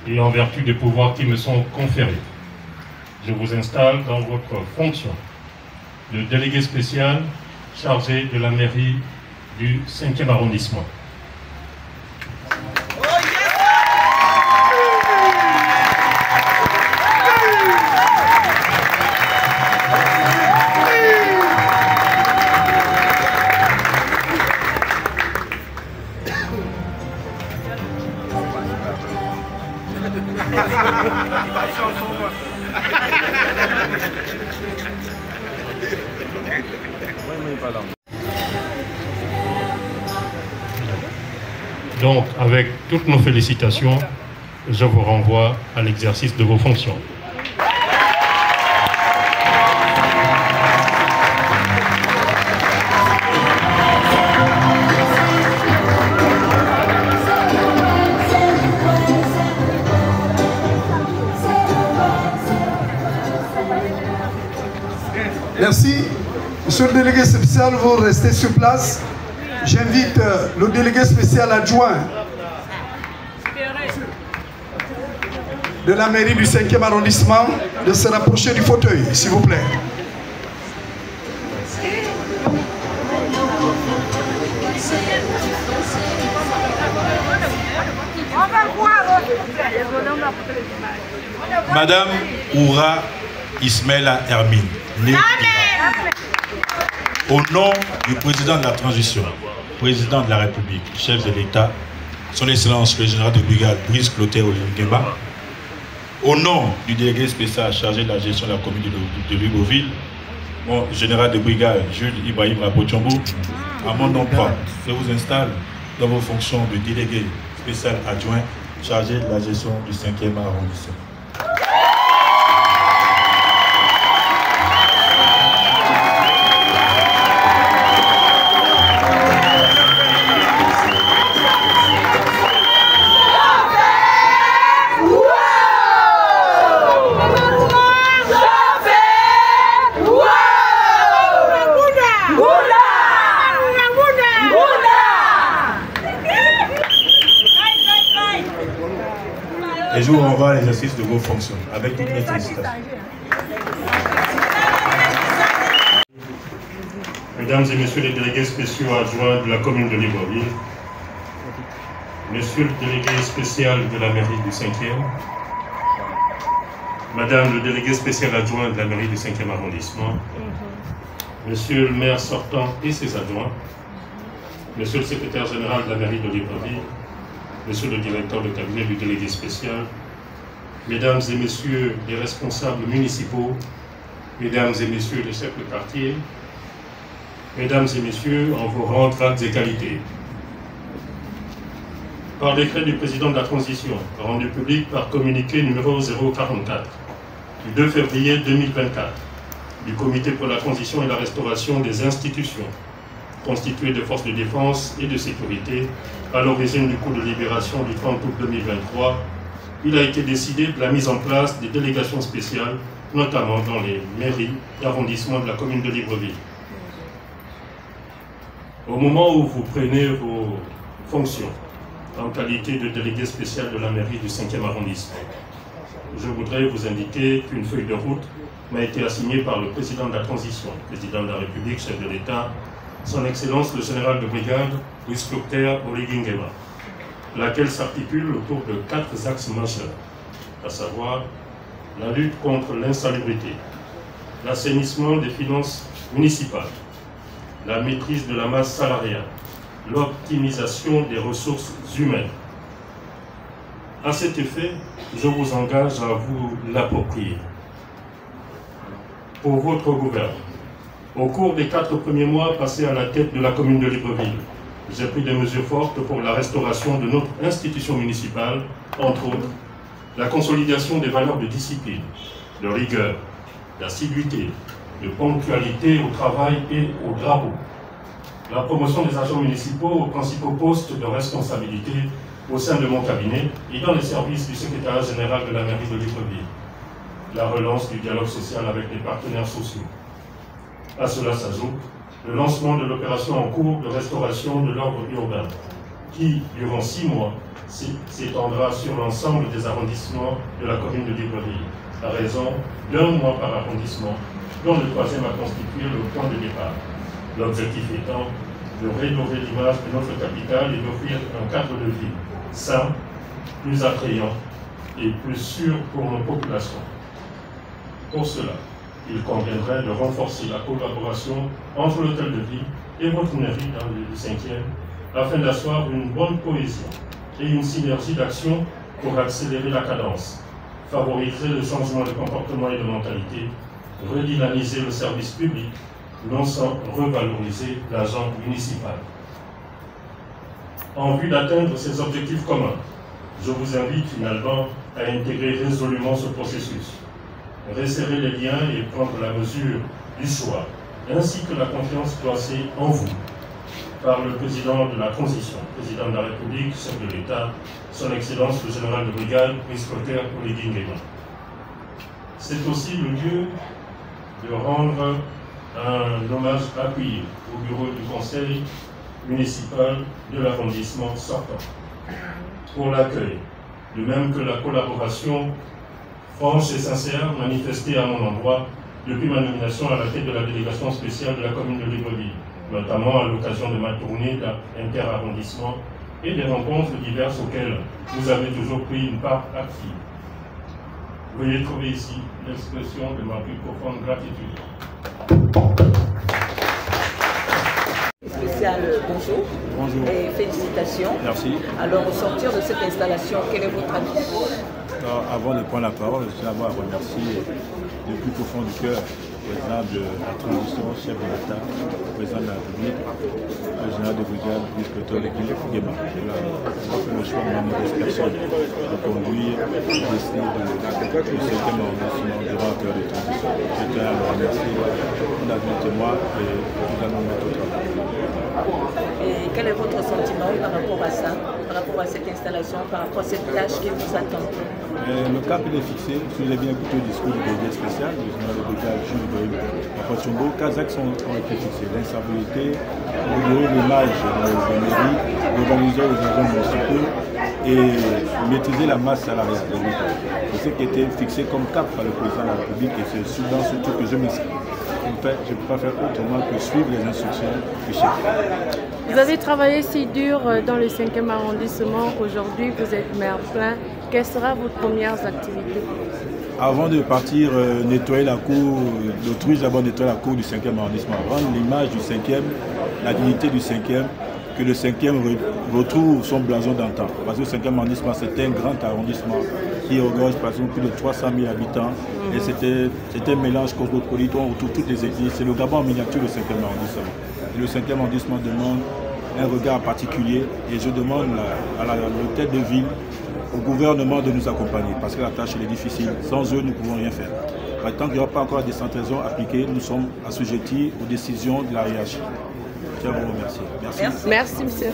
et en vertu des pouvoirs qui me sont conférés, je vous installe dans votre fonction de délégué spécial chargé de la mairie du 5e arrondissement. Donc, avec toutes nos félicitations, je vous renvoie à l'exercice de vos fonctions. Merci. Monsieur le délégué spécial, vous restez sur place. J'invite le délégué spécial adjoint de la mairie du 5e arrondissement de se rapprocher du fauteuil, s'il vous plaît. Madame Oura Ismaïla Hermine, née au nom du président de la transition, président de la République, chef de l'État, son Excellence le général de brigade Brice Clotaire Olinguemba, au nom du délégué spécial chargé de la gestion de la commune de Libreville, mon général de brigade Jules Ibrahim Rapotiombo, à mon nom propre, je vous installe dans vos fonctions de délégué spécial adjoint chargé de la gestion du 5e arrondissement. Et je vous renvoie à l'exercice de vos fonctions, avec toutes mes félicitations. Mesdames et messieurs les délégués spéciaux adjoints de la commune de Libreville, monsieur le délégué spécial de la mairie du 5e, madame le délégué spécial adjoint de la mairie du 5e arrondissement, monsieur le maire sortant et ses adjoints, monsieur le secrétaire général de la mairie de Libreville, monsieur le directeur de cabinet du délégué spécial, mesdames et messieurs les responsables municipaux, mesdames et messieurs les chefs de quartier, mesdames et messieurs en vos rangs, grades et qualités. Par décret du président de la transition, rendu public par communiqué numéro 044 du 2 février 2024 du Comité pour la transition et la restauration des institutions constitué de forces de défense et de sécurité à l'origine du coup de libération du 30 août 2023, il a été décidé de la mise en place des délégations spéciales, notamment dans les mairies d'arrondissement de la commune de Libreville. Au moment où vous prenez vos fonctions en qualité de délégué spécial de la mairie du 5e arrondissement, je voudrais vous indiquer qu'une feuille de route m'a été assignée par le président de la transition, président de la République, chef de l'État, son Excellence le général de brigade Brice Clotaire Olinguemba, laquelle s'articule autour de 4 axes majeurs, à savoir la lutte contre l'insalubrité, l'assainissement des finances municipales, la maîtrise de la masse salariale, l'optimisation des ressources humaines. À cet effet, je vous engage à vous l'approprier. Pour votre gouvernement, au cours des 4 premiers mois passés à la tête de la commune de Libreville, j'ai pris des mesures fortes pour la restauration de notre institution municipale, entre autres, la consolidation des valeurs de discipline, de rigueur, d'assiduité, de ponctualité au travail et au drapeau, la promotion des agents municipaux aux principaux postes de responsabilité au sein de mon cabinet et dans les services du secrétariat général de la mairie de Libreville, la relance du dialogue social avec les partenaires sociaux. À cela s'ajoute le lancement de l'opération en cours de restauration de l'ordre urbain, qui, durant 6 mois, s'étendra sur l'ensemble des arrondissements de la commune de Libreville, à raison d'1 mois par arrondissement, dont le troisième a constitué le point de départ. L'objectif étant de rénover l'image de notre capitale et d'offrir un cadre de vie sain, plus attrayant et plus sûr pour nos populations. Pour cela, il conviendrait de renforcer la collaboration entre l'hôtel de ville et votre mairie dans le 5e, afin d'asseoir une bonne cohésion et une synergie d'action pour accélérer la cadence, favoriser le changement de comportement et de mentalité, redynamiser le service public, non sans revaloriser l'agent municipal. En vue d'atteindre ces objectifs communs, je vous invite finalement à intégrer résolument ce processus, resserrer les liens et prendre la mesure du choix, ainsi que la confiance placée en vous par le président de la transition, président de la République, chef de l'État, son Excellence le général de brigade, Brice Clotaire Oligui Nguema. C'est aussi le lieu de rendre un hommage appuyé au bureau du conseil municipal de l'arrondissement sortant pour l'accueil, de même que la collaboration franche et sincère manifestée à mon endroit depuis ma nomination à la tête de la délégation spéciale de la commune de Libreville, notamment à l'occasion de ma tournée d'inter-arrondissement et des rencontres diverses auxquelles vous avez toujours pris une part active. Veuillez trouver ici l'expression de ma plus profonde gratitude. Spécial, bonjour. Bonjour. Et félicitations. Merci. Alors, au sortir de cette installation, quel est votre avis? Avant de prendre la parole, je tiens à remercier du plus profond du cœur le président de la transition, chef de l'État, le président de la République, le général de brigade, Brice Clotaire Oligui Nguema. Il a fait le choix de ma mauvaise personne de conduire le destin du 5e arrondissement durant la période de transition. Je tiens à le remercier fondamentalement et nous allons mettre au travail. Et quel est votre sentiment par rapport à ça, par rapport à cette installation, par rapport à cette tâche qui vous attend? Le cap il est fixé. Si vous avez bien écouté le discours du délégué spécial, du général de brigade Jules Boyou, quatre axes ont été fixés. L'instabilité, l'image des mairies, organiser les agents municipaux et maîtriser la masse salariale. C'est ce qui a été fixé comme cap par le président de la République et c'est dans ce truc que je m'inscris. Je ne peux pas faire autrement que suivre les instructions du chef. Vous avez travaillé si dur dans le 5e arrondissement qu'aujourd'hui vous êtes maire plein. Quelles seront vos premières activités? Avant de partir nettoyer la cour d'autrui, d'abord nettoyer la cour du 5e arrondissement, rendre l'image du 5e, la dignité du 5e, que le 5e retrouve son blason d'antan. Parce que le 5e arrondissement, c'était un grand arrondissement qui regorge par exemple plus de 300 000 habitants. Et c'était un mélange cosmopolite, on retrouve toutes les églises. C'est le Gabon en miniature, le 5e arrondissement. Et le 5e arrondissement demande un regard particulier. Et je demande à l'hôtel de ville, au gouvernement de nous accompagner. Parce que la tâche est difficile. Sans eux, nous ne pouvons rien faire. Tant qu'il n'y aura pas encore la décentralisation appliquée, nous sommes assujettis aux décisions de la hiérarchie. Je tiens à vous remercier. Merci. Merci, monsieur.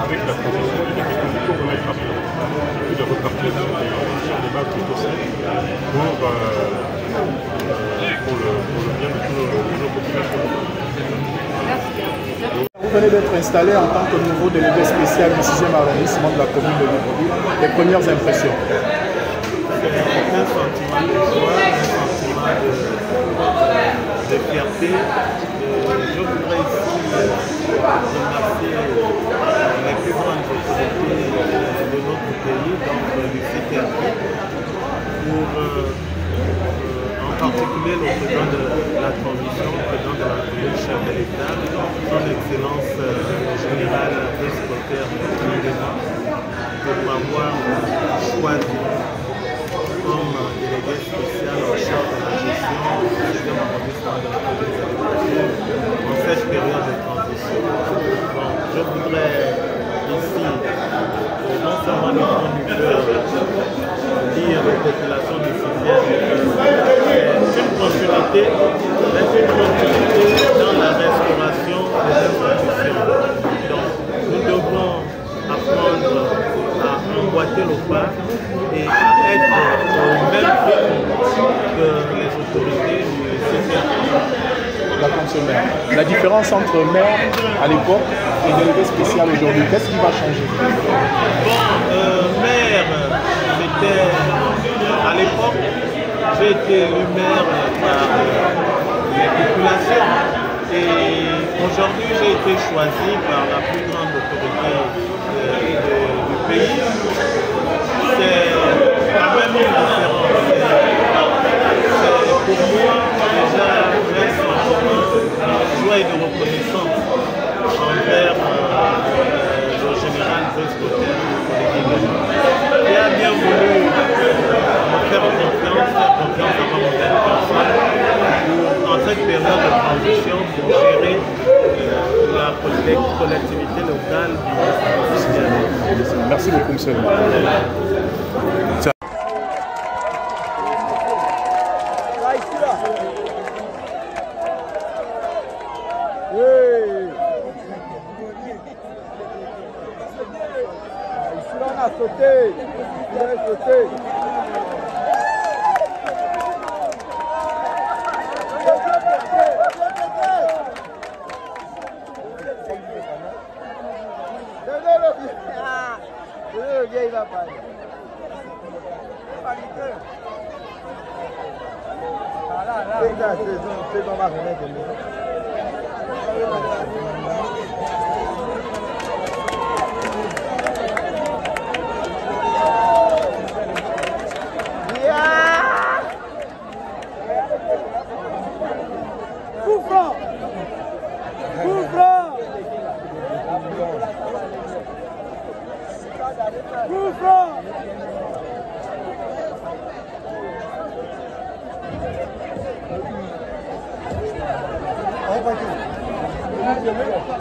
Avec la transition, il y a des beaucoup de remettre à plat. Et puis de repartir sur des bases plutôt saines pour le bien de toutes nos populations. Vous venez d'être installé en tant que nouveau délégué spécial du 6e arrondissement de la commune de Libreville. Les premières impressions? Un sentiment de joie, un sentiment de fierté. Je voudrais ici remercier les plus grandes autorités de notre pays, donc du CTRP, pour en particulier le président de la transition, le président de la République, chef de l'État, son Excellence le général Brice Clotaire pour m'avoir choisi comme délégué spécial en charge de la gestion du système arrondissement de la commune de l'État en cette période de transition. Donc, je voudrais ici non seulement du point du cœur dire aux populations du 6e c'est une continuité, mais une continuité dans la restauration des institutions. Donc, nous devons apprendre à emboîter le pas et à être au même rythme que les autorités du CTRP. La fonctionnaire. La différence entre maire à l'époque et délégué spécial aujourd'hui, qu'est-ce qui va changer? Bon, maire, c'était à l'époque, j'ai été élu maire par les populations et aujourd'hui j'ai été choisi par la plus grande autorité du pays. C'est quand même une différence. Pour moi, déjà, reste une joie et de reconnaissance envers le général Brice Clotaire qui a bien voulu me faire confiance à ma modèle personne pour, en cette période de transition, pour gérer la collectivité locale du Sénégal. Merci beaucoup, monsieur le maire. Thank you.